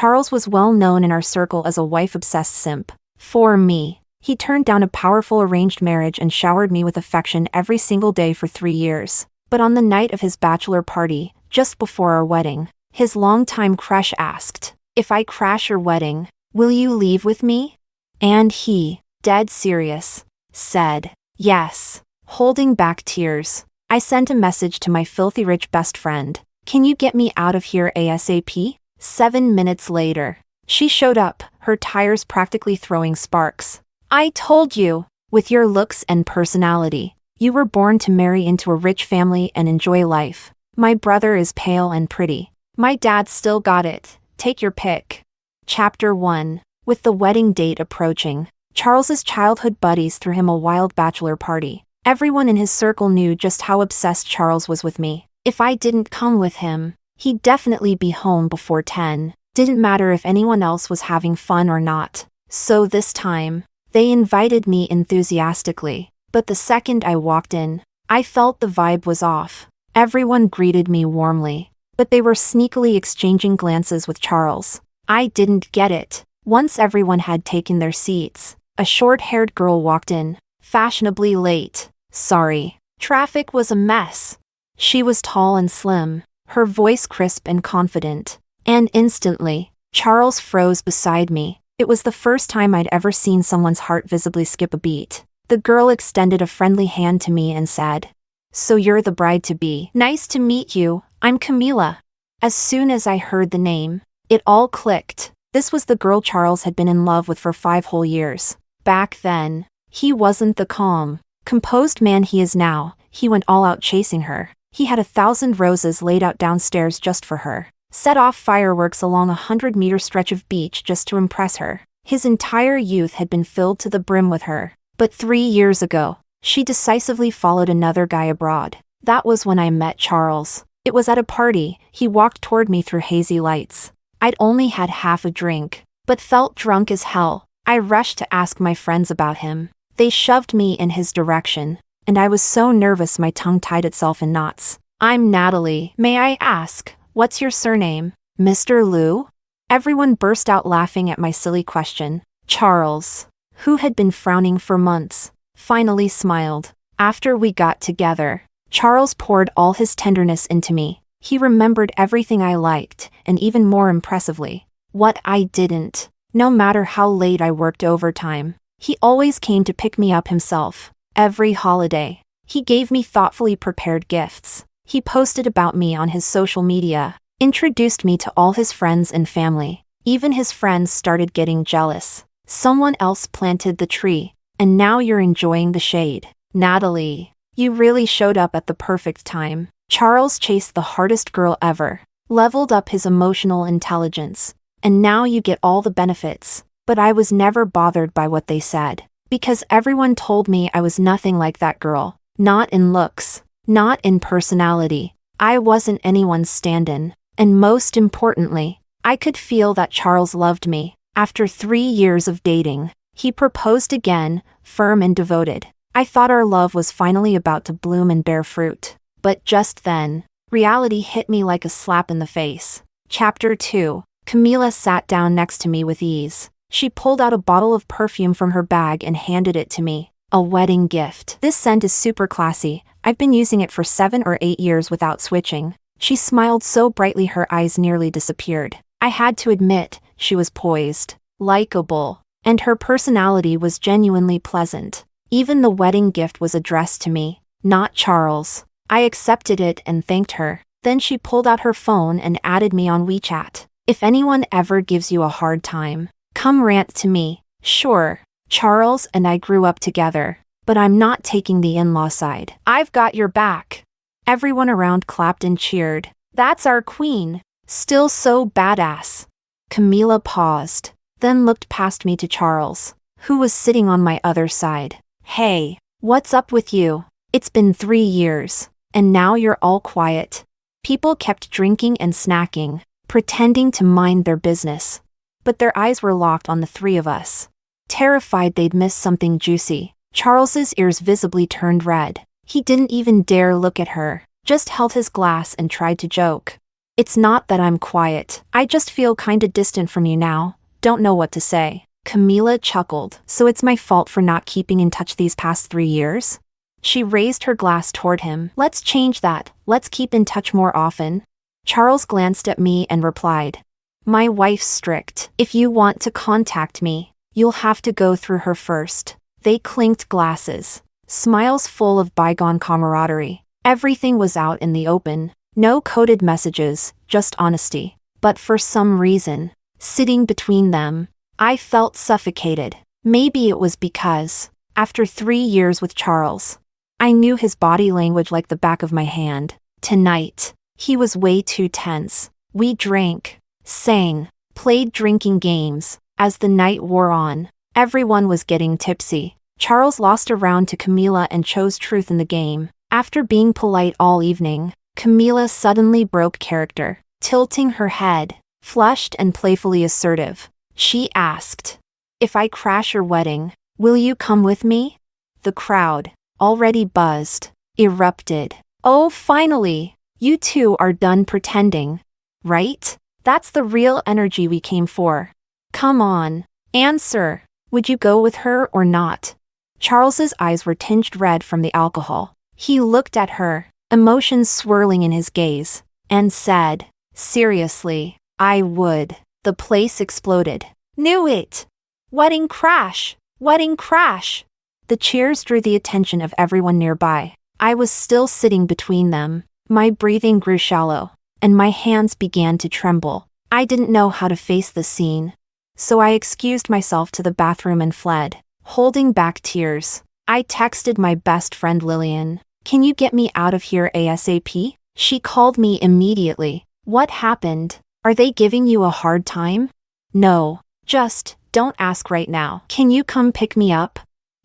Charles was well known in our circle as a wife-obsessed simp. For me, he turned down a powerful arranged marriage and showered me with affection every single day for 3 years. But on the night of his bachelor party, just before our wedding, his longtime crush asked, "If I crash your wedding, will you leave with me?" And he, dead serious, said, "Yes." Holding back tears, I sent a message to my filthy rich best friend, "Can you get me out of here ASAP?" 7 minutes later, she showed up, her tires practically throwing sparks. "I told you, with your looks and personality, you were born to marry into a rich family and enjoy life. My brother is pale and pretty. My dad still got it. Take your pick." Chapter 1. With the wedding date approaching, Charles's childhood buddies threw him a wild bachelor party. Everyone in his circle knew just how obsessed Charles was with me. If I didn't come with him, he'd definitely be home before 10. Didn't matter if anyone else was having fun or not. So this time, they invited me enthusiastically. But the second I walked in, I felt the vibe was off. Everyone greeted me warmly, but they were sneakily exchanging glances with Charles. I didn't get it. Once everyone had taken their seats, a short-haired girl walked in, fashionably late. "Sorry, traffic was a mess." She was tall and slim, her voice crisp and confident. And instantly, Charles froze beside me. It was the first time I'd ever seen someone's heart visibly skip a beat. The girl extended a friendly hand to me and said, "So you're the bride-to-be. Nice to meet you, I'm Camila." As soon as I heard the name, it all clicked. This was the girl Charles had been in love with for 5 whole years. Back then, he wasn't the calm, composed man he is now. He went all out chasing her. He had 1,000 roses laid out downstairs just for her. Set off fireworks along a 100-meter stretch of beach just to impress her. His entire youth had been filled to the brim with her. But 3 years ago, she decisively followed another guy abroad. That was when I met Charles. It was at a party. He walked toward me through hazy lights. I'd only had half a drink, but felt drunk as hell. I rushed to ask my friends about him. They shoved me in his direction, and I was so nervous my tongue tied itself in knots. "I'm Natalie. May I ask, what's your surname?" "Mr. Liu?" Everyone burst out laughing at my silly question. Charles, who had been frowning for months, finally smiled. After we got together, Charles poured all his tenderness into me. He remembered everything I liked, and even more impressively, what I didn't. No matter how late I worked overtime, he always came to pick me up himself. Every holiday, he gave me thoughtfully prepared gifts. He posted about me on his social media, introduced me to all his friends and family. Even his friends started getting jealous. Someone else planted the tree, and now you're enjoying the shade. Natalie, you really showed up at the perfect time. Charles chased the hardest girl ever, leveled up his emotional intelligence, and now you get all the benefits. But I was never bothered by what they said, because everyone told me I was nothing like that girl. Not in looks, not in personality. I wasn't anyone's stand-in, and most importantly, I could feel that Charles loved me. After 3 years of dating, he proposed again, firm and devoted. I thought our love was finally about to bloom and bear fruit. But just then, reality hit me like a slap in the face. Chapter 2. Camila sat down next to me with ease. She pulled out a bottle of perfume from her bag and handed it to me. A wedding gift. "This scent is super classy. I've been using it for 7 or 8 years without switching." She smiled so brightly her eyes nearly disappeared. I had to admit, she was poised, likable, and her personality was genuinely pleasant. Even the wedding gift was addressed to me, not Charles. I accepted it and thanked her. Then she pulled out her phone and added me on WeChat. "If anyone ever gives you a hard time, come rant to me." Sure, Charles and I grew up together, but I'm not taking the in-law side. I've got your back. Everyone around clapped and cheered. "That's our queen. Still so badass." Camila paused, then looked past me to Charles, who was sitting on my other side. "Hey, what's up with you? It's been 3 years. And now you're all quiet." People kept drinking and snacking, pretending to mind their business. But their eyes were locked on the 3 of us. Terrified they'd miss something juicy, Charles's ears visibly turned red. He didn't even dare look at her, just held his glass and tried to joke. It's not that I'm quiet. I just feel kinda distant from you now. Don't know what to say. Camila chuckled. So it's my fault for not keeping in touch these past 3 years? She raised her glass toward him. Let's change that. Let's keep in touch more often. Charles glanced at me and replied, my wife's strict. If you want to contact me, you'll have to go through her first. They clinked glasses. Smiles full of bygone camaraderie. Everything was out in the open. No coded messages, just honesty. But for some reason, sitting between them, I felt suffocated. Maybe it was because, after 3 years with Charles, I knew his body language like the back of my hand. Tonight, he was way too tense. We drank, sang, played drinking games. As the night wore on, everyone was getting tipsy. Charles lost a round to Camila and chose truth in the game. After being polite all evening, Camila suddenly broke character, tilting her head, flushed and playfully assertive. She asked, if I crash your wedding, will you come with me? The crowd, already buzzed, erupted. Oh, finally! You two are done pretending, right? That's the real energy we came for. Come on, answer. Would you go with her or not? Charles's eyes were tinged red from the alcohol. He looked at her, emotions swirling in his gaze, and said, seriously, I would. The place exploded. Knew it! Wedding crash! Wedding crash! The cheers drew the attention of everyone nearby. I was still sitting between them. My breathing grew shallow, and my hands began to tremble. I didn't know how to face the scene, so I excused myself to the bathroom and fled, holding back tears. I texted my best friend Lillian, can you get me out of here ASAP? She called me immediately. What happened? Are they giving you a hard time? No, just, don't ask right now. Can you come pick me up?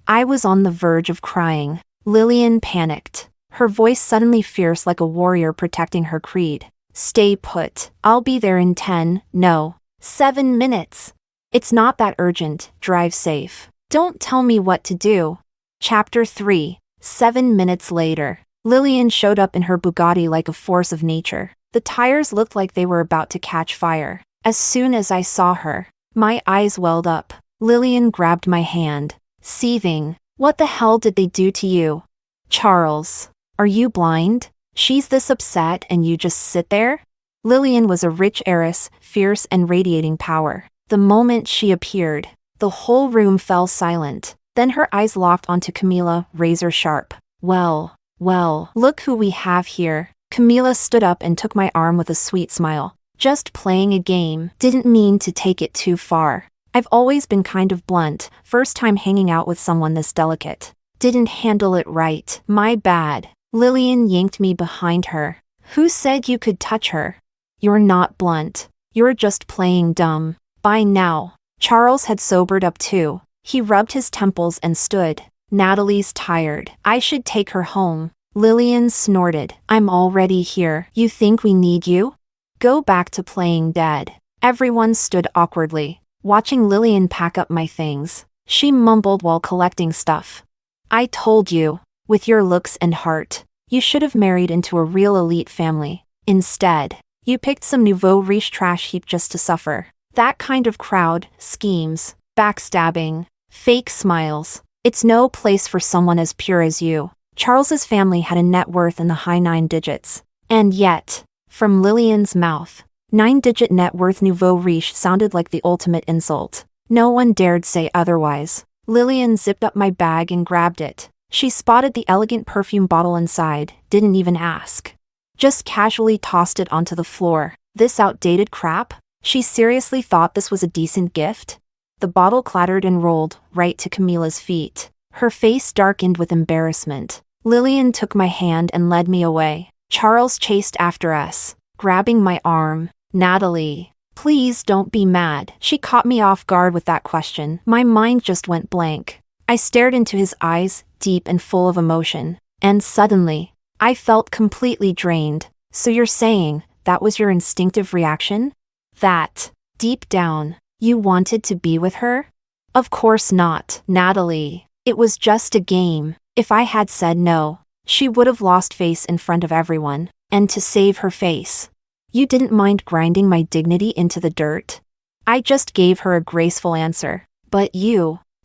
I was on the verge of crying. Lillian panicked, her voice suddenly fierce like a warrior protecting her creed. Stay put. I'll be there in 7 minutes. It's not that urgent. Drive safe. Don't tell me what to do. Chapter 3. 7 minutes later. Lillian showed up in her Bugatti like a force of nature. The tires looked like they were about to catch fire. As soon as I saw her, my eyes welled up. Lillian grabbed my hand, seething. What the hell did they do to you? Charles, are you blind? She's this upset and you just sit there? Lillian was a rich heiress, fierce and radiating power. The moment she appeared, the whole room fell silent. Then her eyes locked onto Camila, razor sharp. Well, look who we have here. Camila stood up and took my arm with a sweet smile. Just playing a game. Didn't mean to take it too far. I've always been kind of blunt. First time hanging out with someone this delicate. Didn't handle it right. My bad. Lillian yanked me behind her. Who said you could touch her? You're not blunt. You're just playing dumb. By now, Charles had sobered up too. He rubbed his temples and stood. Natalie's tired. I should take her home. Lillian snorted. I'm already here. You think we need you? Go back to playing dead. Everyone stood awkwardly, watching Lillian pack up my things. She mumbled while collecting stuff. I told you, with your looks and heart, you should have married into a real elite family. Instead, you picked some nouveau riche trash heap just to suffer. That kind of crowd, schemes, backstabbing, fake smiles. It's no place for someone as pure as you. Charles's family had a net worth in the high 9 digits. And yet, from Lillian's mouth, 9-digit net worth nouveau riche sounded like the ultimate insult. No one dared say otherwise. Lillian zipped up my bag and grabbed it. She spotted the elegant perfume bottle inside, didn't even ask. Just casually tossed it onto the floor. This outdated crap? She seriously thought this was a decent gift? The bottle clattered and rolled, right to Camila's feet. Her face darkened with embarrassment. Lillian took my hand and led me away. Charles chased after us, grabbing my arm. Natalie, please don't be mad. She caught me off guard with that question. My mind just went blank. I stared into his eyes, deep and full of emotion. And suddenly, I felt completely drained. So you're saying, that was your instinctive reaction? That, deep down, you wanted to be with her? Of course not, Natalie. It was just a game. If I had said no, she would have lost face in front of everyone. And to save her face, You didn't mind grinding my dignity into the dirt? I just gave her a graceful answer. But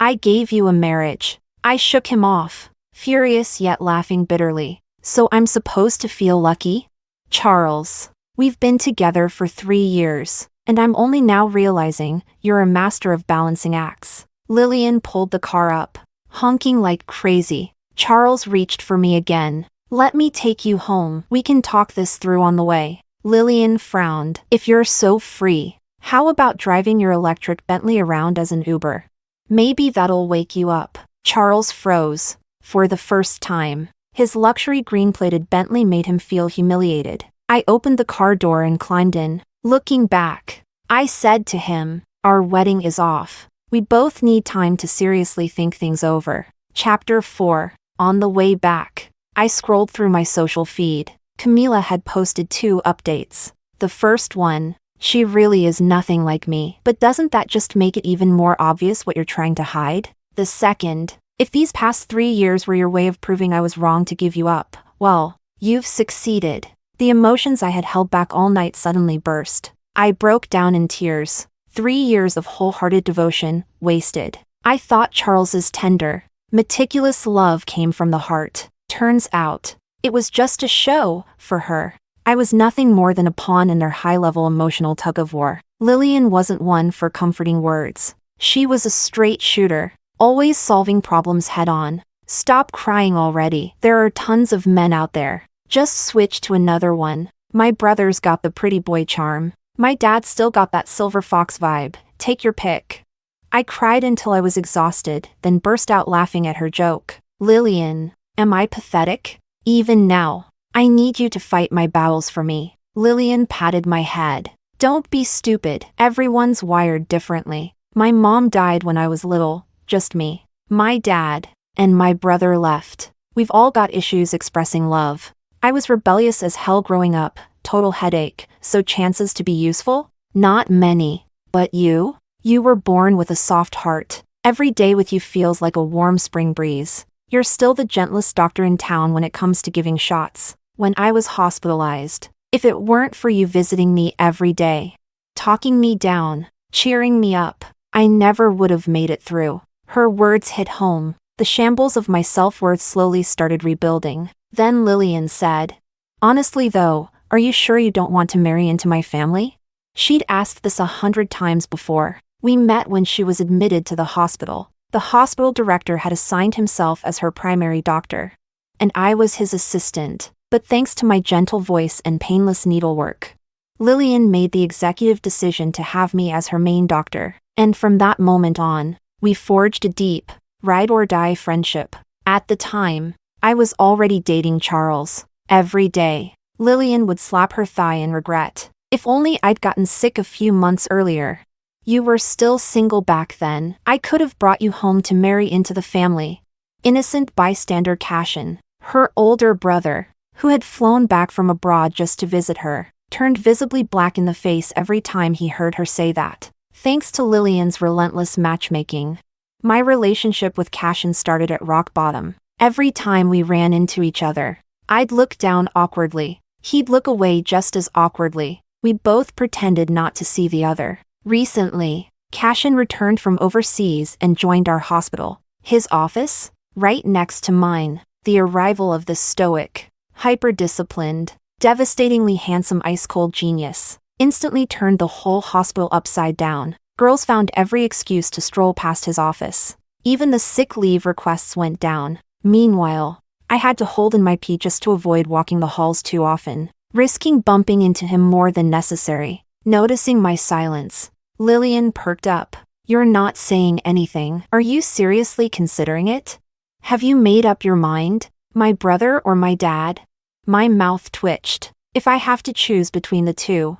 I gave you a marriage. I shook him off, furious yet laughing bitterly. So I'm supposed to feel lucky? Charles, we've been together for 3 years, and I'm only now realizing you're a master of balancing acts. Lillian pulled the car up, honking like crazy. Charles reached for me again. Let me take you home. We can talk this through on the way. Lillian frowned. If you're so free, how about driving your electric Bentley around as an Uber? Maybe that'll wake you up. Charles froze. For the first time, his luxury green-plated Bentley made him feel humiliated. I opened the car door and climbed in. Looking back, I said to him, our wedding is off. We both need time to seriously think things over. Chapter 4. On the way back, I scrolled through my social feed. Camila had posted 2 updates. The first one, she really is nothing like me. But doesn't that just make it even more obvious what you're trying to hide? The second, if these past 3 years were your way of proving I was wrong to give you up, well, you've succeeded. The emotions I had held back all night suddenly burst. I broke down in tears. 3 years of wholehearted devotion, wasted. I thought Charles's tender, meticulous love came from the heart. Turns out, it was just a show, for her. I was nothing more than a pawn in their high-level emotional tug-of-war. Lillian wasn't one for comforting words. She was a straight shooter, always solving problems head-on. Stop crying already. There are tons of men out there. Just switch to another one. My brother's got the pretty boy charm. My dad still got that silver fox vibe. Take your pick. I cried until I was exhausted, then burst out laughing at her joke. Lillian, am I pathetic? Even now, I need you to fight my battles for me. Lillian patted my head. Don't be stupid. Everyone's wired differently. My mom died when I was little, just me. My dad and my brother left. We've all got issues expressing love. I was rebellious as hell growing up, total headache, so chances to be useful? Not many. But you? You were born with a soft heart. Every day with you feels like a warm spring breeze. You're still the gentlest doctor in town when it comes to giving shots. When I was hospitalized, if it weren't for you visiting me every day, talking me down, cheering me up, I never would have made it through. Her words hit home. The shambles of my self-worth slowly started rebuilding. Then Lillian said, honestly though, are you sure you don't want to marry into my family? She'd asked this 100 times before. We met when she was admitted to the hospital. The hospital director had assigned himself as her primary doctor, and I was his assistant. But thanks to my gentle voice and painless needlework, Lillian made the executive decision to have me as her main doctor. And from that moment on, we forged a deep, ride-or-die friendship. At the time, I was already dating Charles. Every day, Lillian would slap her thigh in regret. If only I'd gotten sick a few months earlier. You were still single back then. I could have brought you home to marry into the family. Innocent bystander Cashin, her older brother, who had flown back from abroad just to visit her, turned visibly black in the face every time he heard her say that. Thanks to Lillian's relentless matchmaking, my relationship with Cashin started at rock bottom. Every time we ran into each other, I'd look down awkwardly. He'd look away just as awkwardly. We both pretended not to see the other. Recently, Cashin returned from overseas and joined our hospital. His office? Right next to mine. The arrival of this stoic, hyper-disciplined, devastatingly handsome ice-cold genius instantly turned the whole hospital upside down. Girls found every excuse to stroll past his office. Even the sick leave requests went down. Meanwhile, I had to hold in my pee just to avoid walking the halls too often, risking bumping into him more than necessary. Noticing my silence, Lillian perked up. You're not saying anything. Are you seriously considering it? Have you made up your mind? My brother or my dad? My mouth twitched. If I have to choose between the two,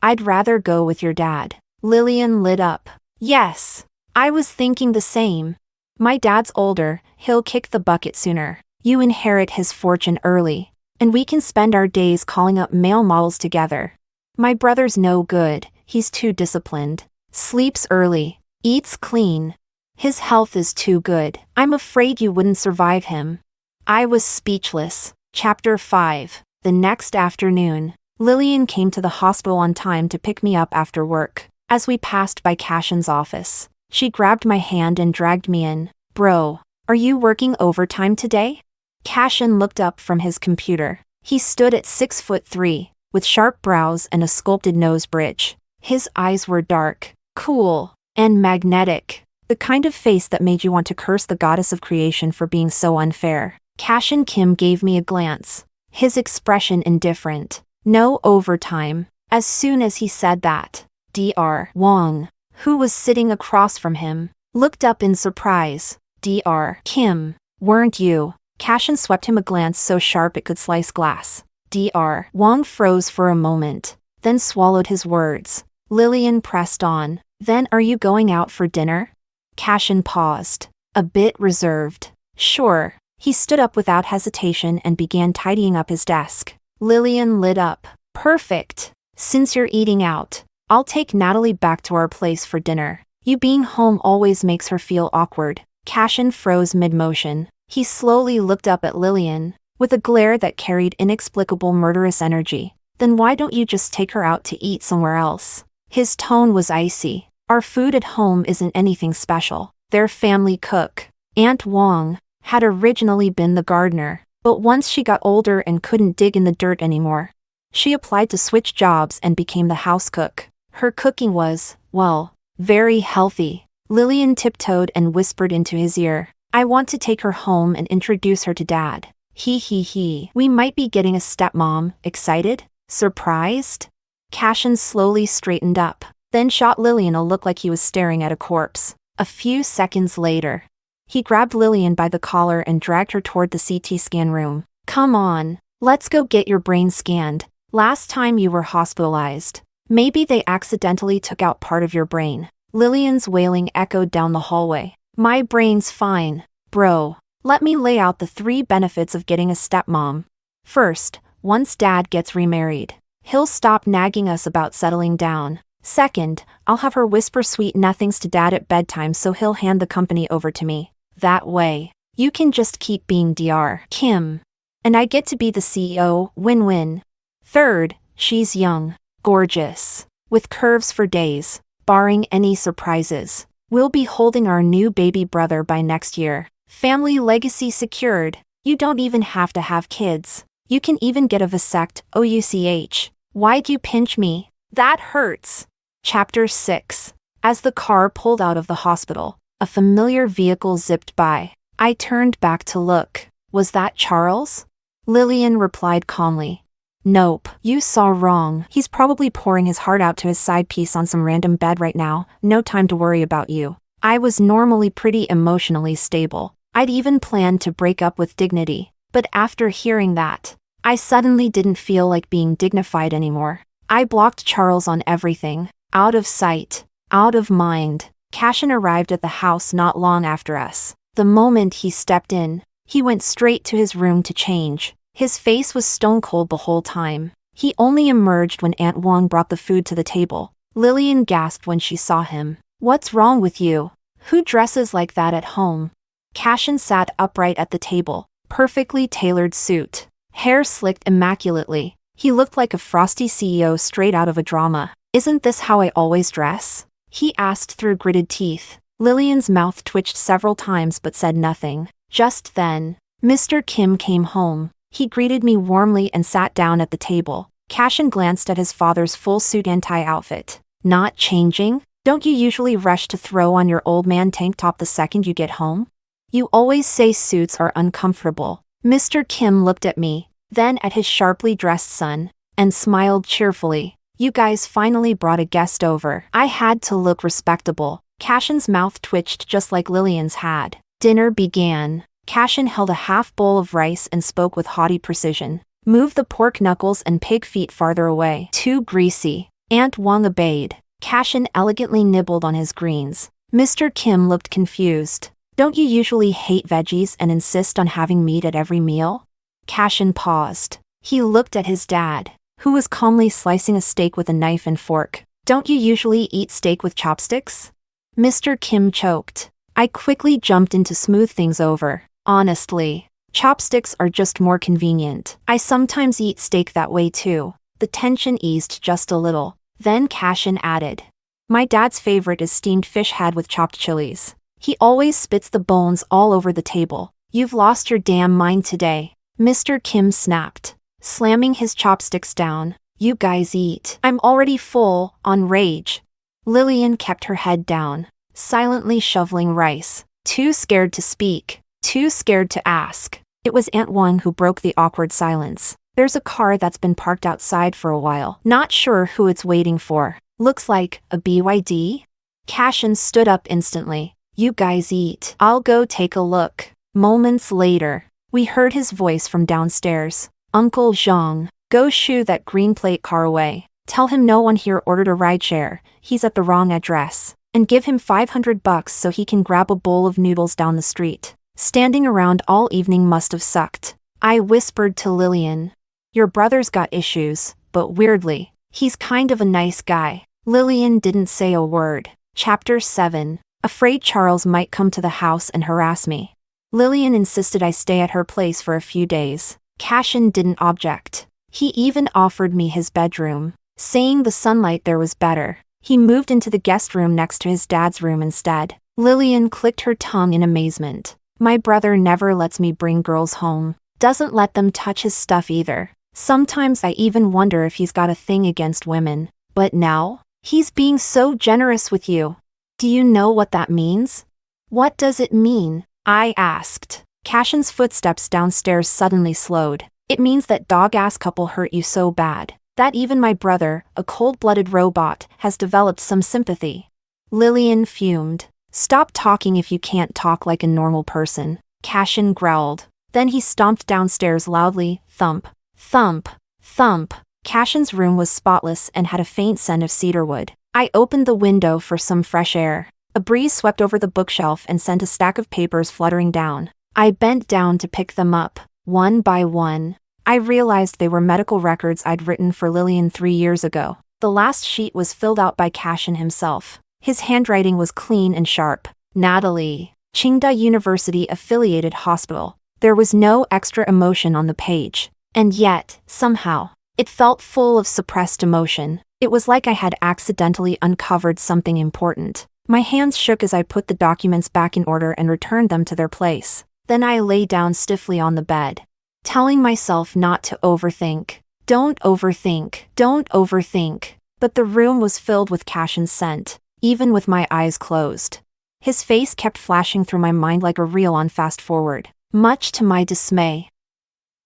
I'd rather go with your dad. Lillian lit up. Yes, I was thinking the same. My dad's older, he'll kick the bucket sooner. You inherit his fortune early, and we can spend our days calling up male models together. My brother's no good, he's too disciplined. Sleeps early, eats clean. His health is too good. I'm afraid you wouldn't survive him. I was speechless. Chapter 5. The next afternoon, Lillian came to the hospital on time to pick me up after work. As we passed by Cashin's office, she grabbed my hand and dragged me in. Bro, are you working overtime today? Cashin looked up from his computer. He stood at 6'3", with sharp brows and a sculpted nose bridge. His eyes were dark, cool, and magnetic. The kind of face that made you want to curse the goddess of creation for being so unfair. Cashin Kim gave me a glance, his expression indifferent. No overtime. As soon as he said that, Dr. Wong, who was sitting across from him, looked up in surprise. Dr. Kim, weren't you? Cashin swept him a glance so sharp it could slice glass. Dr. Wong froze for a moment, then swallowed his words. Lillian pressed on. Then are you going out for dinner? Cashin paused, a bit reserved. Sure. He stood up without hesitation and began tidying up his desk. Lillian lit up. Perfect. Since you're eating out, I'll take Natalie back to our place for dinner. You being home always makes her feel awkward. Cashin froze mid-motion. He slowly looked up at Lillian, with a glare that carried inexplicable murderous energy. Then why don't you just take her out to eat somewhere else? His tone was icy. Our food at home isn't anything special. Their family cook, Aunt Wong, had originally been the gardener, but once she got older and couldn't dig in the dirt anymore, she applied to switch jobs and became the house cook. Her cooking was, well, very healthy. Lillian tiptoed and whispered into his ear. I want to take her home and introduce her to Dad. He. We might be getting a stepmom. Excited? Surprised? Cashin slowly straightened up, then shot Lillian a look like he was staring at a corpse. A few seconds later, he grabbed Lillian by the collar and dragged her toward the CT scan room. Come on, let's go get your brain scanned. Last time you were hospitalized, maybe they accidentally took out part of your brain. Lillian's wailing echoed down the hallway. My brain's fine, bro. Let me lay out the 3 benefits of getting a stepmom. First, once Dad gets remarried, he'll stop nagging us about settling down. Second, I'll have her whisper sweet nothings to Dad at bedtime so he'll hand the company over to me. That way, you can just keep being Dr. Kim. And I get to be the CEO, win-win. Third, she's young, gorgeous, with curves for days, barring any surprises. We'll be holding our new baby brother by next year. Family legacy secured. You don't even have to have kids. You can even get a vasect, OUCH. Why'd you pinch me? That hurts. Chapter 6. As the car pulled out of the hospital, a familiar vehicle zipped by. I turned back to look. Was that Charles? Lillian replied calmly. Nope, you saw wrong. He's probably pouring his heart out to his side piece on some random bed right now. No time to worry about you. I was normally pretty emotionally stable. I'd even planned to break up with dignity. But after hearing that, I suddenly didn't feel like being dignified anymore. I blocked Charles on everything. Out of sight, out of mind. Cashin arrived at the house not long after us. The moment he stepped in, he went straight to his room to change. His face was stone cold the whole time. He only emerged when Aunt Wong brought the food to the table. Lillian gasped when she saw him. What's wrong with you? Who dresses like that at home? Cashin sat upright at the table, perfectly tailored suit, hair slicked immaculately. He looked like a frosty CEO straight out of a drama. Isn't this how I always dress? He asked through gritted teeth. Lillian's mouth twitched several times but said nothing. Just then, Mr. Kim came home. He greeted me warmly and sat down at the table. Cashin glanced at his father's full suit and tie outfit. Not changing? Don't you usually rush to throw on your old man tank top the second you get home? You always say suits are uncomfortable. Mr. Kim looked at me, then at his sharply dressed son, and smiled cheerfully. You guys finally brought a guest over. I had to look respectable. Cashin's mouth twitched just like Lillian's had. Dinner began. Cashin held a half bowl of rice and spoke with haughty precision. Move the pork knuckles and pig feet farther away. Too greasy. Aunt Wong obeyed. Cashin elegantly nibbled on his greens. Mr. Kim looked confused. Don't you usually hate veggies and insist on having meat at every meal? Cashin paused. He looked at his dad, who was calmly slicing a steak with a knife and fork. Don't you usually eat steak with chopsticks? Mr. Kim choked. I quickly jumped in to smooth things over. Honestly, chopsticks are just more convenient. I sometimes eat steak that way too. The tension eased just a little. Then Cashin added, "My dad's favorite is steamed fish head with chopped chilies. He always spits the bones all over the table. You've lost your damn mind today." Mr. Kim snapped, slamming his chopsticks down. "You guys eat. I'm already full, on rage." Lillian kept her head down, silently shoveling rice, too scared to speak, too scared to ask. It was Aunt Wong who broke the awkward silence. "There's a car that's been parked outside for a while. Not sure who it's waiting for. Looks like a BYD?" Cashin stood up instantly. "You guys eat. I'll go take a look." Moments later, we heard his voice from downstairs. "Uncle Zhang, go shoo that green plate car away. Tell him no one here ordered a rideshare, he's at the wrong address. And give him $500 so he can grab a bowl of noodles down the street. Standing around all evening must have sucked." I whispered to Lillian, "Your brother's got issues, but weirdly, he's kind of a nice guy." Lillian didn't say a word. Chapter 7. Afraid Charles might come to the house and harass me. Lillian insisted I stay at her place for a few days. Cashin didn't object. He even offered me his bedroom, saying the sunlight there was better. He moved into the guest room next to his dad's room instead. Lillian clicked her tongue in amazement. "My brother never lets me bring girls home. Doesn't let them touch his stuff either. Sometimes I even wonder if he's got a thing against women. But now, he's being so generous with you. Do you know what that means?" "What does it mean?" I asked. Cashin's footsteps downstairs suddenly slowed. "It means that dog-ass couple hurt you so bad that even my brother, a cold-blooded robot, has developed some sympathy." Lillian fumed. "Stop talking if you can't talk like a normal person," Cashin growled. Then he stomped downstairs loudly, thump, thump, thump. Cashin's room was spotless and had a faint scent of cedarwood. I opened the window for some fresh air. A breeze swept over the bookshelf and sent a stack of papers fluttering down. I bent down to pick them up, one by one. I realized they were medical records I'd written for Lillian 3 years ago. The last sheet was filled out by Cashin himself. His handwriting was clean and sharp. "Natalie, Qingda University Affiliated Hospital." There was no extra emotion on the page. And yet, somehow, it felt full of suppressed emotion. It was like I had accidentally uncovered something important. My hands shook as I put the documents back in order and returned them to their place. Then I lay down stiffly on the bed, telling myself not to overthink. Don't overthink, don't overthink. But the room was filled with Cashin's scent, even with my eyes closed. His face kept flashing through my mind like a reel on fast forward, much to my dismay.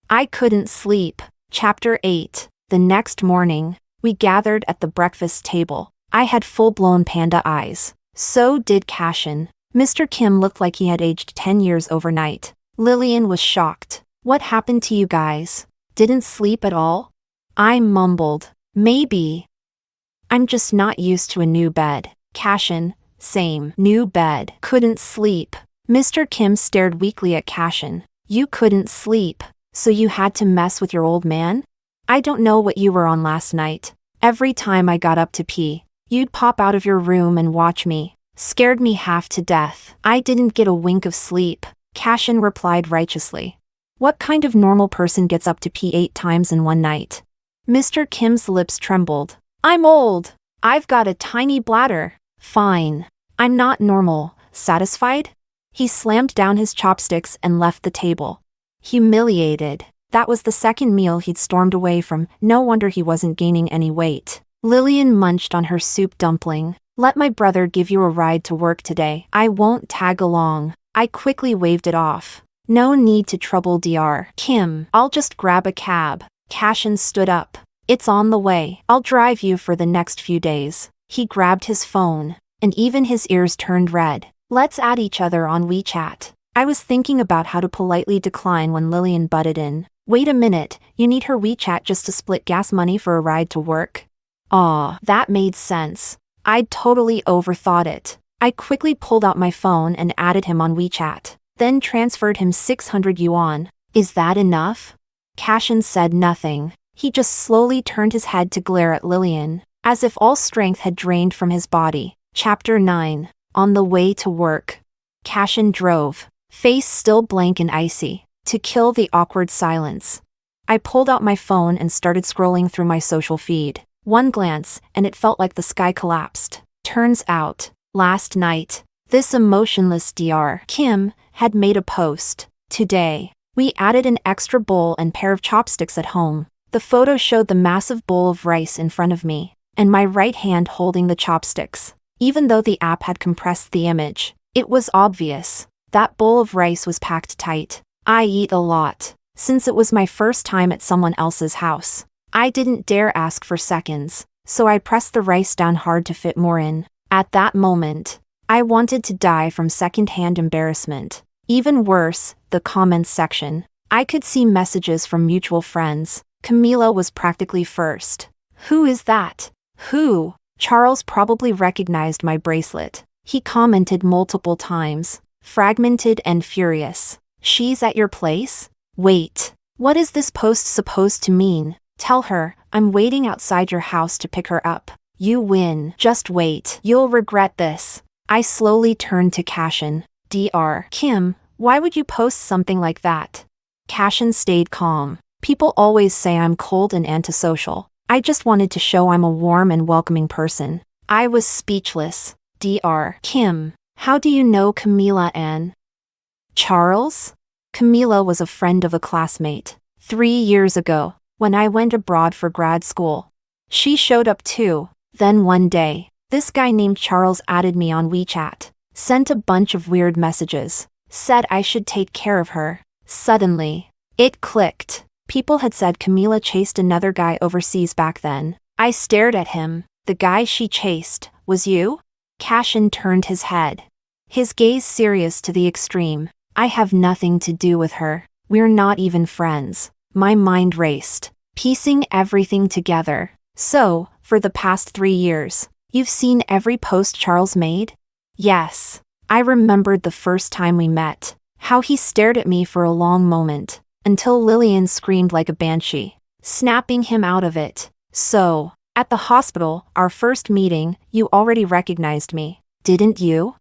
I couldn't sleep. Chapter 8. The next morning, we gathered at the breakfast table. I had full-blown panda eyes. So did Cashin. Mr. Kim looked like he had aged 10 years overnight. Lillian was shocked. "What happened to you guys? Didn't sleep at all?" I mumbled, "Maybe. I'm just not used to a new bed." Cashin, same. New bed. Couldn't sleep. Mr. Kim stared weakly at Cashin. "You couldn't sleep, so you had to mess with your old man? I don't know what you were on last night. Every time I got up to pee, you'd pop out of your room and watch me. Scared me half to death." "I didn't get a wink of sleep," Cashin replied righteously. "What kind of normal person gets up to pee 8 times in one night?" Mr. Kim's lips trembled. "I'm old. I've got a tiny bladder." "Fine. I'm not normal. Satisfied?" He slammed down his chopsticks and left the table. Humiliated. That was the second meal he'd stormed away from. No wonder he wasn't gaining any weight. Lillian munched on her soup dumpling. "Let my brother give you a ride to work today. I won't tag along." I quickly waved it off. "No need to trouble Dr. Kim. I'll just grab a cab." Cashin stood up. "It's on the way. I'll drive you for the next few days." He grabbed his phone, and even his ears turned red. "Let's add each other on WeChat." I was thinking about how to politely decline when Lillian butted in. "Wait a minute, you need her WeChat just to split gas money for a ride to work?" Aw, that made sense. I'd totally overthought it. I quickly pulled out my phone and added him on WeChat, then transferred him 600 yuan. "Is that enough?" Cashin said nothing. He just slowly turned his head to glare at Lillian, as if all strength had drained from his body. Chapter 9. On the way to work. Cashin drove, face still blank and icy, to kill the awkward silence. I pulled out my phone and started scrolling through my social feed. One glance, and it felt like the sky collapsed. Turns out, last night, this emotionless Dr. Kim had made a post. Today, we added an extra bowl and pair of chopsticks at home. The photo showed the massive bowl of rice in front of me, and my right hand holding the chopsticks. Even though the app had compressed the image, it was obvious. That bowl of rice was packed tight. I eat a lot. Since it was my first time at someone else's house, I didn't dare ask for seconds, so I pressed the rice down hard to fit more in. At that moment, I wanted to die from secondhand embarrassment. Even worse, the comments section. I could see messages from mutual friends. Camila was practically first. Who is that? Who? Charles probably recognized my bracelet. He commented multiple times, fragmented and furious. She's at your place? Wait, what is this post supposed to mean? Tell her, I'm waiting outside your house to pick her up. You win. Just wait. You'll regret this. I slowly turned to Cashin. Dr. Kim, why would you post something like that? Cashin stayed calm. People always say I'm cold and antisocial. I just wanted to show I'm a warm and welcoming person. I was speechless. Dr. Kim, how do you know Camila and Charles? Camila was a friend of a classmate. 3 years ago, when I went abroad for grad school. She showed up too. Then one day, this guy named Charles added me on WeChat, sent a bunch of weird messages, said I should take care of her. Suddenly, it clicked. People had said Camila chased another guy overseas back then. I stared at him. The guy she chased was you? Cashin turned his head, his gaze serious to the extreme. I have nothing to do with her. We're not even friends. My mind raced, piecing everything together. So, for the past 3 years, you've seen every post Charles made? Yes. I remembered the first time we met, how he stared at me for a long moment, until Lillian screamed like a banshee, snapping him out of it. So, at the hospital, our first meeting, you already recognized me, didn't you?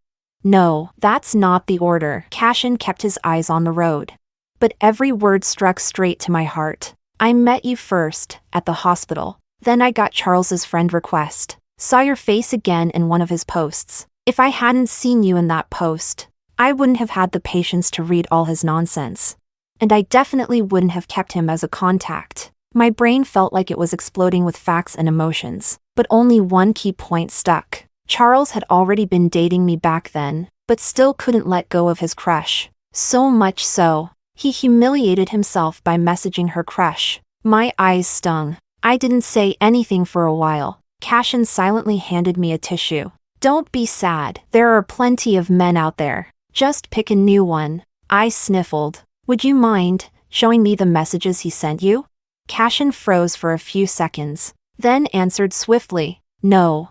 No, that's not the order. Cashin kept his eyes on the road. But every word struck straight to my heart. I met you first, at the hospital. Then I got Charles's friend request. Saw your face again in one of his posts. If I hadn't seen you in that post, I wouldn't have had the patience to read all his nonsense. And I definitely wouldn't have kept him as a contact. My brain felt like it was exploding with facts and emotions. But only one key point stuck. Charles had already been dating me back then, but still couldn't let go of his crush. So much so, he humiliated himself by messaging her crush. My eyes stung. I didn't say anything for a while. Cashin silently handed me a tissue. Don't be sad. There are plenty of men out there. Just pick a new one. I sniffled. Would you mind showing me the messages he sent you? Cashin froze for a few seconds, then answered swiftly. No,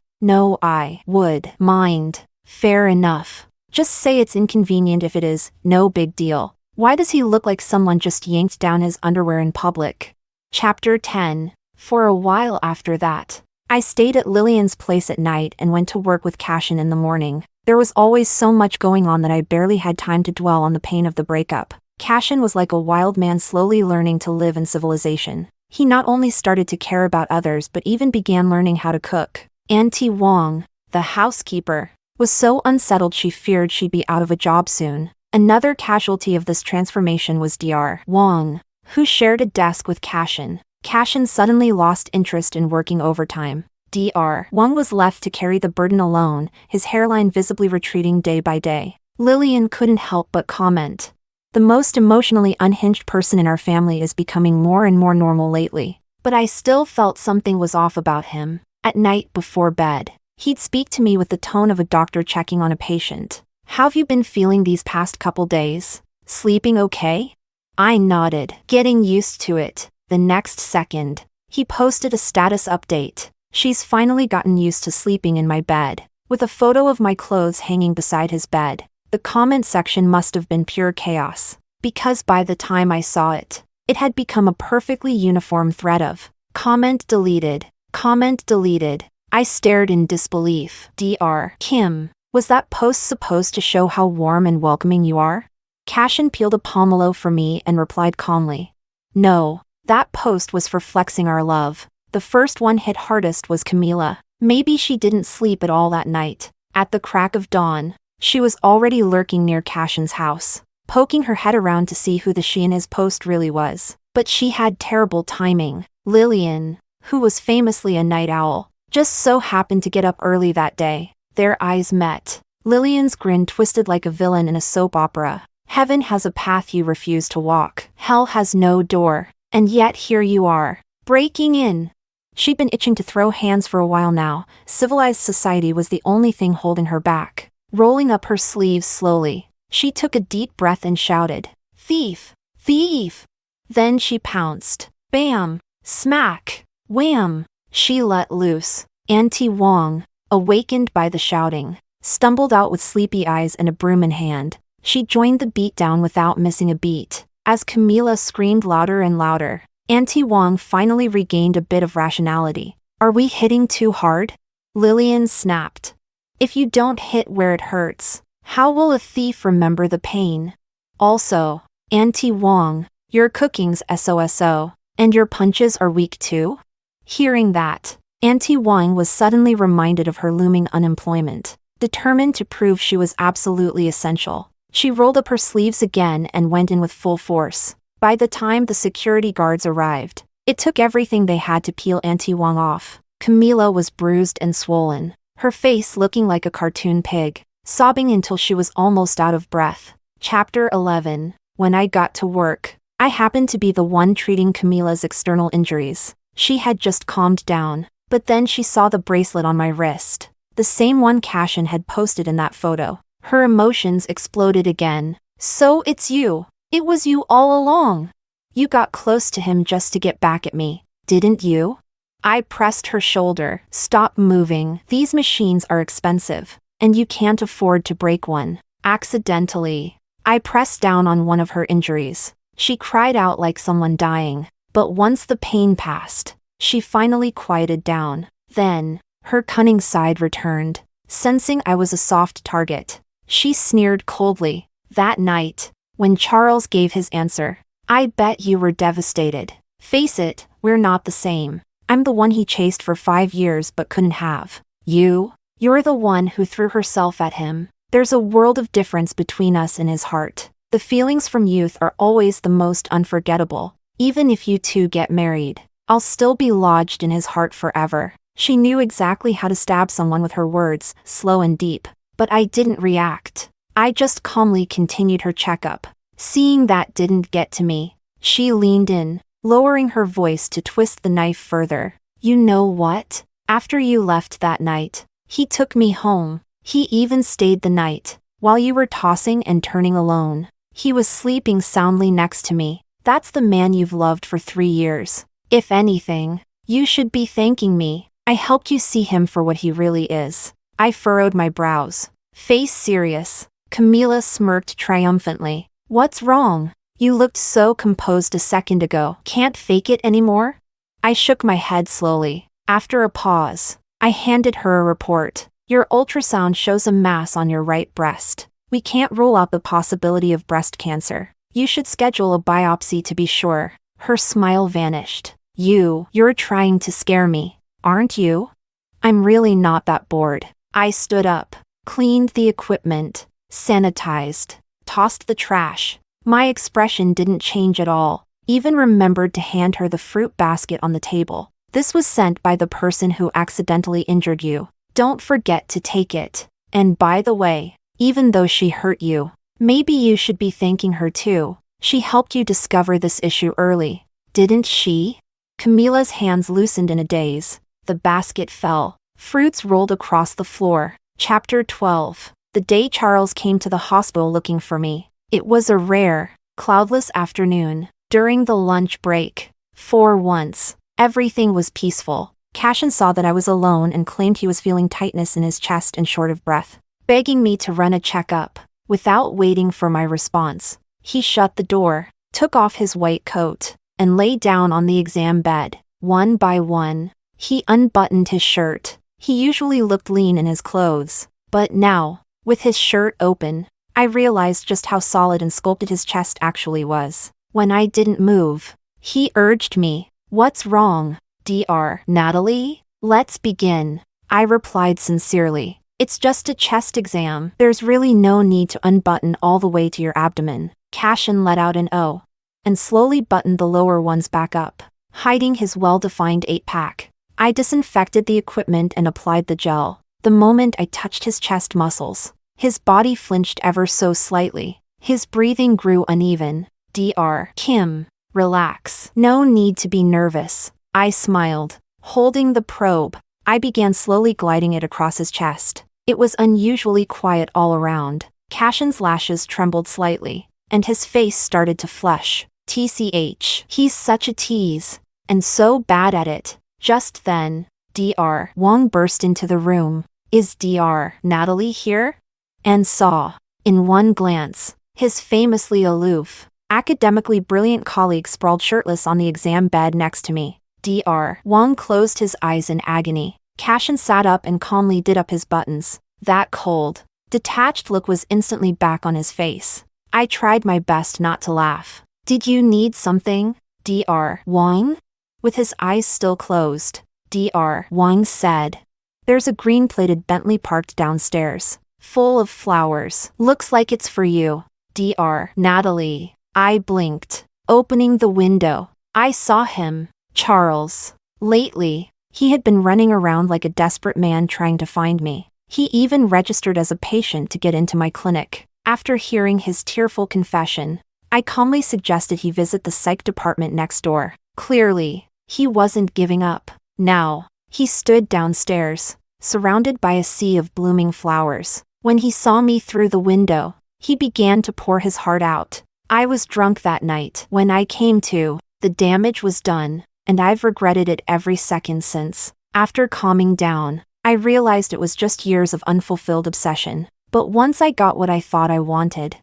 I would mind. Fair enough. Just say it's inconvenient if it is, no big deal. Why does he look like someone just yanked down his underwear in public? Chapter 10. For a while after that, I stayed at Lillian's place at night and went to work with Cashin in the morning. There was always so much going on that I barely had time to dwell on the pain of the breakup. Cashin was like a wild man slowly learning to live in civilization. He not only started to care about others but even began learning how to cook. Auntie Wong, the housekeeper, was so unsettled she feared she'd be out of a job soon. Another casualty of this transformation was Dr. Wong, who shared a desk with Cashin. Cashin suddenly lost interest in working overtime. Dr. Wong was left to carry the burden alone, his hairline visibly retreating day by day. Lillian couldn't help but comment. The most emotionally unhinged person in our family is becoming more and more normal lately. But I still felt something was off about him. At night before bed, he'd speak to me with the tone of a doctor checking on a patient. How have you been feeling these past couple days? Sleeping okay? I nodded, getting used to it. The next second, he posted a status update. She's finally gotten used to sleeping in my bed, with a photo of my clothes hanging beside his bed. The comment section must have been pure chaos, because by the time I saw it, it had become a perfectly uniform thread of comment deleted. Comment deleted. I stared in disbelief. Dr. Kim, was that post supposed to show how warm and welcoming you are? Cashin peeled a pomelo for me and replied calmly. No, That post was for flexing our love. The first one hit hardest was Camila. Maybe she didn't sleep at all that night. At the crack of dawn, she was already lurking near Cashin's house, poking her head around to see who the she in his post really was. But she had terrible timing. Lillian, who was famously a night owl, just so happened to get up early that day. Their eyes met. Lillian's grin twisted like a villain in a soap opera. Heaven has a path you refuse to walk. Hell has no door. And yet here you are, breaking in. She'd been itching to throw hands for a while now. Civilized society was the only thing holding her back. Rolling up her sleeves slowly, she took a deep breath and shouted, "Thief! Thief!" Then she pounced. Bam! Smack! Wham! She let loose. Auntie Wong, awakened by the shouting, stumbled out with sleepy eyes and a broom in hand. She joined the beatdown without missing a beat. As Camila screamed louder and louder, Auntie Wong finally regained a bit of rationality. "Are we hitting too hard?" Lillian snapped. "If you don't hit where it hurts, how will a thief remember the pain? Also, Auntie Wong, your cooking's SOSO, and your punches are weak too?" Hearing that, Auntie Wong was suddenly reminded of her looming unemployment. Determined to prove she was absolutely essential, she rolled up her sleeves again and went in with full force. By the time the security guards arrived, it took everything they had to peel Auntie Wong off. Camila was bruised and swollen, her face looking like a cartoon pig, sobbing until she was almost out of breath. Chapter 11. When I got to work, I happened to be the one treating Camila's external injuries. She had just calmed down, but then she saw the bracelet on my wrist, the same one Cashin had posted in that photo. Her emotions exploded again. "So it's you. It was you all along. You got close to him just to get back at me, didn't you?" I pressed her shoulder. "Stop moving. These machines are expensive, and you can't afford to break one accidentally." I pressed down on one of her injuries. She cried out like someone dying, but once the pain passed, she finally quieted down. Then, her cunning side returned. Sensing I was a soft target, she sneered coldly. "That night, when Charles gave his answer, I bet you were devastated. Face it, we're not the same. I'm the one he chased for 5 years but couldn't have. You're the one who threw herself at him. There's a world of difference between us and his heart. The feelings from youth are always the most unforgettable. Even if you two get married, I'll still be lodged in his heart forever." She knew exactly how to stab someone with her words, slow and deep. But I didn't react. I just calmly continued her checkup. Seeing that didn't get to me, she leaned in, lowering her voice to twist the knife further. "You know what? After you left that night, he took me home. He even stayed the night, while you were tossing and turning alone. He was sleeping soundly next to me. That's the man you've loved for 3 years. If anything, you should be thanking me. I helped you see him for what he really is." I furrowed my brows, face serious. Camila smirked triumphantly. "What's wrong? You looked so composed a second ago. Can't fake it anymore?" I shook my head slowly. After a pause, I handed her a report. "Your ultrasound shows a mass on your right breast. We can't rule out the possibility of breast cancer. You should schedule a biopsy to be sure." Her smile vanished. You're trying to scare me, aren't you?" "I'm really not that bored." I stood up, cleaned the equipment, sanitized, tossed the trash. My expression didn't change at all. Even remembered to hand her the fruit basket on the table. "This was sent by the person who accidentally injured you. Don't forget to take it. And by the way, even though she hurt you, maybe you should be thanking her too. She helped you discover this issue early, didn't she?" Camila's hands loosened in a daze. The basket fell. Fruits rolled across the floor. Chapter 12. The day Charles came to the hospital looking for me. It was a rare, cloudless afternoon. During the lunch break, for once, everything was peaceful. Cashin saw that I was alone and claimed he was feeling tightness in his chest and short of breath, begging me to run a checkup. Without waiting for my response, he shut the door, took off his white coat, and lay down on the exam bed. One by one, he unbuttoned his shirt. He usually looked lean in his clothes, but now, with his shirt open, I realized just how solid and sculpted his chest actually was. When I didn't move, He urged me. What's wrong? Dr. Natalie? Let's begin. I replied sincerely. It's just a chest exam. There's really no need to unbutton all the way to your abdomen. Cashin let out an "oh" and slowly buttoned the lower ones back up, hiding his well-defined 8-pack. I disinfected the equipment and applied the gel. The moment I touched his chest muscles, his body flinched ever so slightly. His breathing grew uneven. Dr. Kim, relax. No need to be nervous. I smiled. Holding the probe, I began slowly gliding it across his chest. It was unusually quiet all around. Cashin's lashes trembled slightly, and his face started to flush. TCH. He's such a tease. And so bad at it. Just then, Dr. Wong burst into the room. Is Dr. Natalie here? And saw, in one glance, his famously aloof, academically brilliant colleague sprawled shirtless on the exam bed next to me. Dr. Wong closed his eyes in agony. Cashin sat up and calmly did up his buttons. That cold, detached look was instantly back on his face. I tried my best not to laugh. Did you need something, Dr. Wong? With his eyes still closed, Dr. Wong said. There's a green-plated Bentley parked downstairs, full of flowers. Looks like it's for you, Dr. Natalie. I blinked, opening the window. I saw him, Charles. Lately, he had been running around like a desperate man trying to find me. He even registered as a patient to get into my clinic. After hearing his tearful confession, I calmly suggested he visit the psych department next door. Clearly, he wasn't giving up. Now, he stood downstairs, surrounded by a sea of blooming flowers. When he saw me through the window, he began to pour his heart out. I was drunk that night. When I came to, the damage was done, and I've regretted it every second since. After calming down, I realized it was just years of unfulfilled obsession. But once I got what I thought I wanted,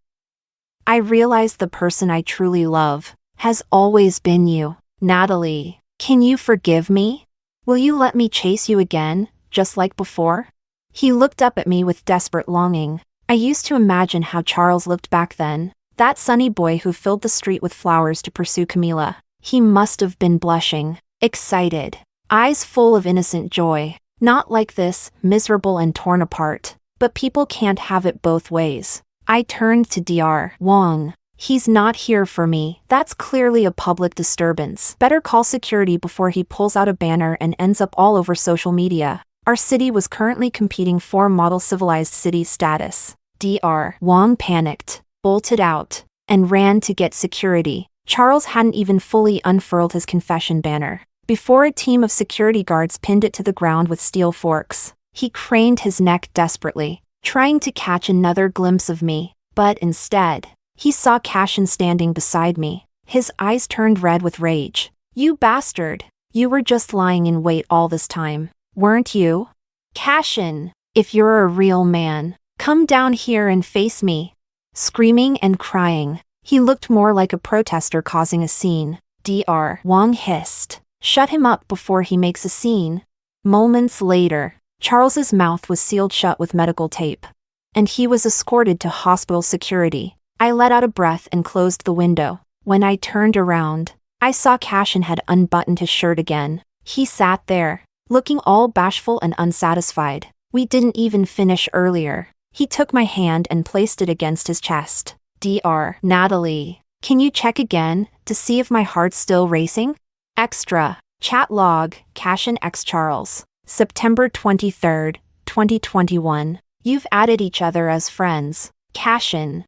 I realized the person I truly love has always been you. Natalie, can you forgive me? Will you let me chase you again, just like before? He looked up at me with desperate longing. I used to imagine how Charles looked back then, that sunny boy who filled the street with flowers to pursue Camila. He must have been blushing, excited, eyes full of innocent joy. Not like this, miserable and torn apart. But people can't have it both ways. I turned to Dr. Wong. He's not here for me. That's clearly a public disturbance. Better call security before he pulls out a banner and ends up all over social media. Our city was currently competing for model civilized city status. Dr. Wong panicked, bolted out, and ran to get security. Charles hadn't even fully unfurled his confession banner before a team of security guards pinned it to the ground with steel forks. He craned his neck desperately, trying to catch another glimpse of me, but instead, he saw Cashin standing beside me. His eyes turned red with rage. You bastard! You were just lying in wait all this time, weren't you? Cashin, if you're a real man, come down here and face me. Screaming and crying, he looked more like a protester causing a scene. Dr. Wong hissed. Shut him up before he makes a scene. Moments later, Charles's mouth was sealed shut with medical tape, and he was escorted to hospital security. I let out a breath and closed the window. When I turned around, I saw Cashin had unbuttoned his shirt again. He sat there, looking all bashful and unsatisfied. We didn't even finish earlier. He took my hand and placed it against his chest. Dr. Natalie, can you check again to see if my heart's still racing? Extra. Chat log, Cashin x Charles. September 23rd, 2021. You've added each other as friends. Cashin.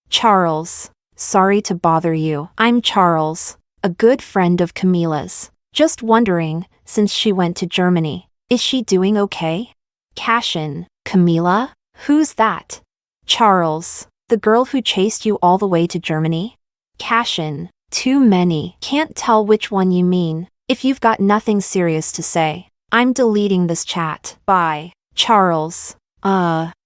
Charles. Sorry to bother you. I'm Charles, a good friend of Camila's. Just wondering, since she went to Germany, is she doing okay? Cashin. Camila? Who's that? Charles. The girl who chased you all the way to Germany? Cashin. Too many. Can't tell which one you mean. If you've got nothing serious to say, I'm deleting this chat. Bye. Charles.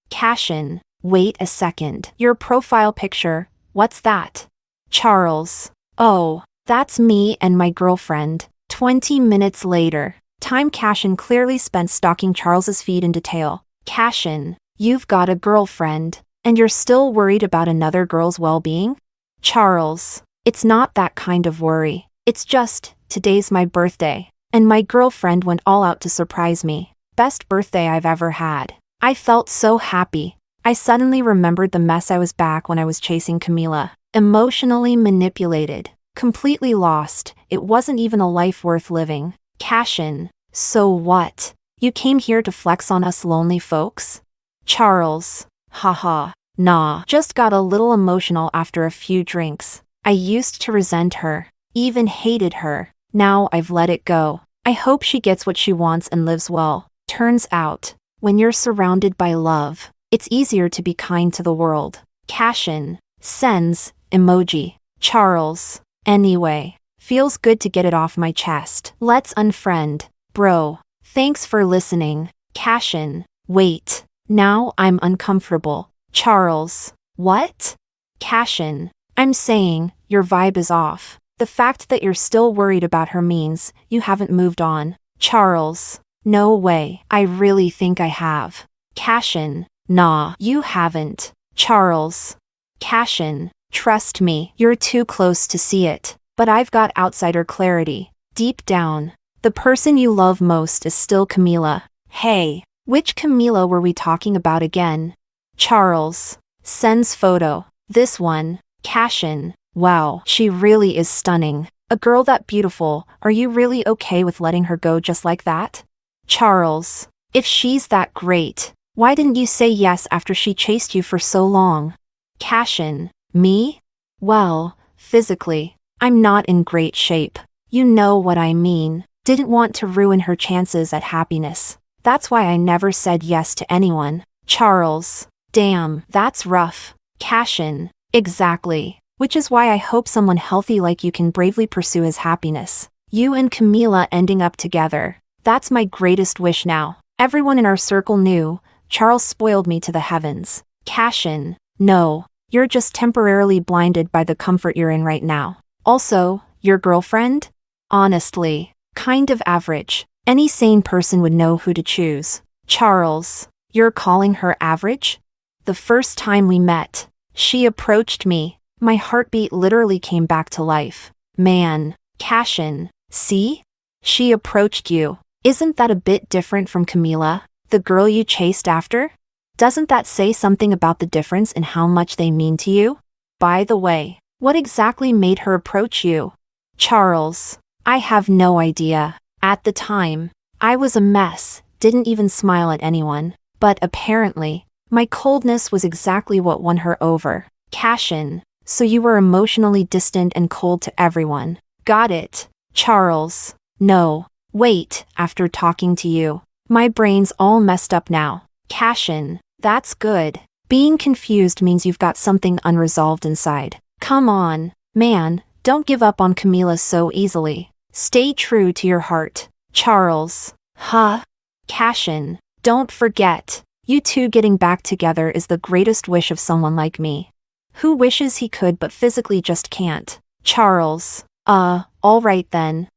Cashin. Wait a second. Your profile picture, what's that? Charles. Oh, that's me and my girlfriend. 20 minutes later. Time Cashin clearly spent stalking Charles's feed in detail. Cashin. You've got a girlfriend, and you're still worried about another girl's well-being? Charles. It's not that kind of worry. It's just, today's my birthday. And my girlfriend went all out to surprise me. Best birthday I've ever had. I felt so happy. I suddenly remembered the mess I was back when I was chasing Camila. Emotionally manipulated. Completely lost. It wasn't even a life worth living. Cash in. So what? You came here to flex on us lonely folks? Charles. Haha. Nah. Just got a little emotional after a few drinks. I used to resent her. Even hated her. Now I've let it go. I hope she gets what she wants and lives well. Turns out, when you're surrounded by love, it's easier to be kind to the world. Cash in. Sends. Emoji. Charles. Anyway. Feels good to get it off my chest. Let's unfriend. Bro. Thanks for listening. Cash in. Wait. Now I'm uncomfortable. Charles. What? Cash in. I'm saying, your vibe is off. The fact that you're still worried about her means you haven't moved on. Charles. No way. I really think I have. Cash in. Nah, you haven't. Charles. Cash in. Trust me, you're too close to see it. But I've got outsider clarity. Deep down, the person you love most is still Camila. Hey, which Camila were we talking about again? Charles. Sends photo. This one. Cash in. Wow, she really is stunning. A girl that beautiful, are you really okay with letting her go just like that? Charles. If she's that great, why didn't you say yes after she chased you for so long? Cash in. Me? Well, physically, I'm not in great shape. You know what I mean. Didn't want to ruin her chances at happiness. That's why I never said yes to anyone. Charles. Damn, that's rough. Cash in. Exactly. Which is why I hope someone healthy like you can bravely pursue his happiness. You and Camila ending up together. That's my greatest wish now. Everyone in our circle knew. Charles spoiled me to the heavens. Cash in. No. You're just temporarily blinded by the comfort you're in right now. Also, your girlfriend? Honestly, kind of average. Any sane person would know who to choose. Charles. You're calling her average? The first time we met, she approached me. My heartbeat literally came back to life. Man. Cash in. See? She approached you. Isn't that a bit different from Camila, the girl you chased after? Doesn't that say something about the difference in how much they mean to you? By the way, what exactly made her approach you? Charles. I have no idea. At the time, I was a mess, didn't even smile at anyone. But apparently, my coldness was exactly what won her over. Cash in. So you were emotionally distant and cold to everyone. Got it. Charles. No. Wait, after talking to you, my brain's all messed up now. Cash in. That's good. Being confused means you've got something unresolved inside. Come on, man, don't give up on Camila so easily. Stay true to your heart. Charles. Huh? Cash in. Don't forget, you two getting back together is the greatest wish of someone like me. Who wishes he could but physically just can't. Charles. All right then.